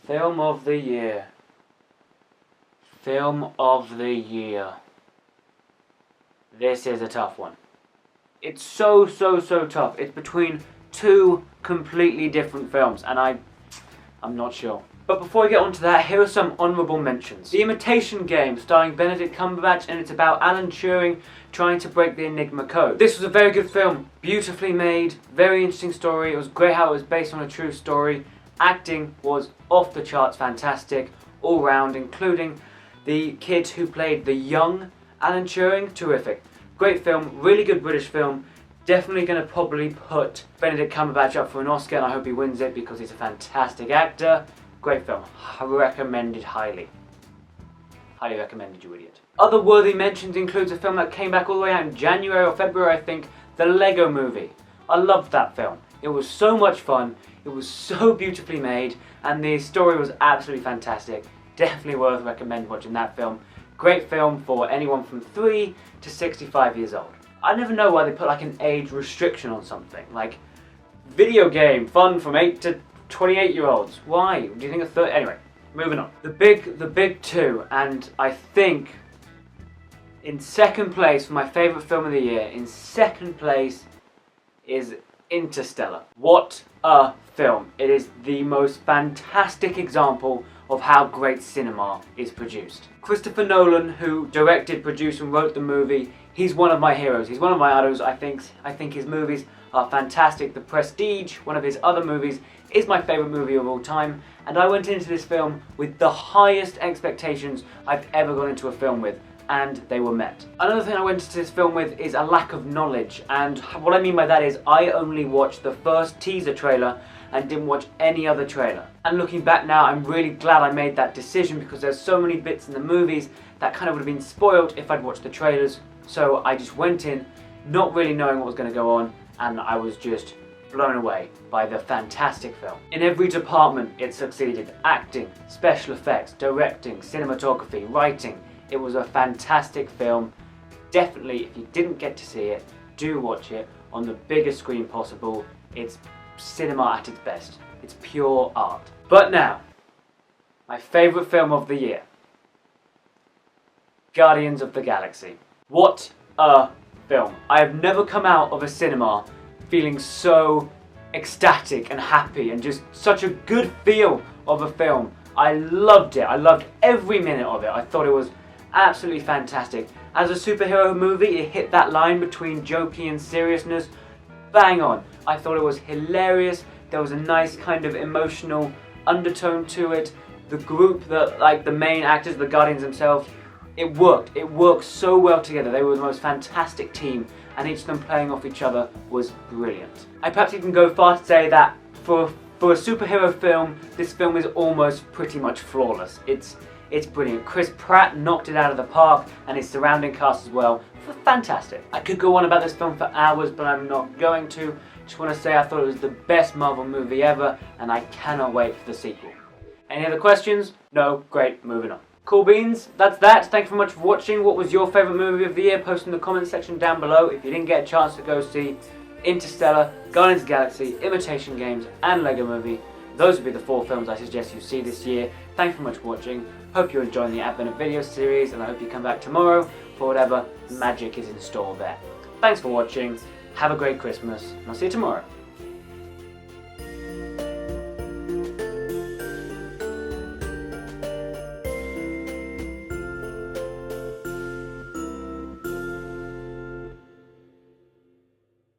Film of the year. Film of the year. This is a tough one. It's so tough. It's between two completely different films, and I'm not sure. But before we get on to that, here are some honourable mentions. The Imitation Game, starring Benedict Cumberbatch, and it's about Alan Turing trying to break the Enigma code. This was a very good film, beautifully made, very interesting story. It was great how it was based on a true story. Acting was off the charts fantastic, all round, including the kid who played the young Alan Turing. Terrific. Great film, really good British film. Definitely going to probably put Benedict Cumberbatch up for an Oscar, and I hope he wins it because he's a fantastic actor. Great film. Recommended highly. Highly recommended, you idiot. Other worthy mentions includes a film that came back all the way out in January or February, I think, The Lego Movie. I loved that film. It was so much fun, it was so beautifully made, and the story was absolutely fantastic. Definitely worth recommending watching that film. Great film for anyone from 3 to 65 years old. I never know why they put like an age restriction on something. Like, video game, fun from 8 to 28-year-olds. Why? Do you think a third? Anyway, moving on. The big two, and I think in second place for my favourite film of the year, in second place is Interstellar. What a film. It is the most fantastic example of how great cinema is produced. Christopher Nolan, who directed, produced and wrote the movie, he's one of my heroes. He's one of my idols. I think his movies are fantastic. The Prestige, one of his other movies, is my favourite movie of all time, and I went into this film with the highest expectations I've ever gone into a film with, and they were met. Another thing I went into this film with is a lack of knowledge, and what I mean by that is I only watched the first teaser trailer and didn't watch any other trailer. And looking back now, I'm really glad I made that decision because there's so many bits in the movies that kind of would have been spoiled if I'd watched the trailers. So I just went in not really knowing what was going to go on, and I was just blown away by the fantastic film. In every department it succeeded. Acting, special effects, directing, cinematography, writing. It was a fantastic film. Definitely, if you didn't get to see it, do watch it on the biggest screen possible. It's cinema at its best. It's pure art. But now, my favourite film of the year. Guardians of the Galaxy. What a film. I have never come out of a cinema feeling so ecstatic and happy and just such a good feel of a film. I loved it. I loved every minute of it. I thought it was absolutely fantastic. As a superhero movie, it hit that line between jokey and seriousness bang on. I thought it was hilarious. There was a nice kind of emotional undertone to it. The group, the main actors, the Guardians themselves, it worked. It worked so well together. They were the most fantastic team, and each of them playing off each other was brilliant. I perhaps even go far to say that for a superhero film, this film is almost pretty much flawless. It's brilliant. Chris Pratt knocked it out of the park, and his surrounding cast as well. Fantastic. I could go on about this film for hours, but I'm not going to. Just want to say I thought it was the best Marvel movie ever, and I cannot wait for the sequel. Any other questions? No? Great, moving on. Cool beans, that's that. Thank you very much for watching. What was your favourite movie of the year? Post in the comment section down below. If you didn't get a chance to go see Interstellar, Guardians of the Galaxy, Imitation Games and Lego Movie, those would be the 4 films I suggest you see this year. Thank you very much for watching. Hope you're enjoying the Advent of Video series, and I hope you come back tomorrow for whatever magic is in store there. Thanks for watching. Have a great Christmas, and I'll see you tomorrow.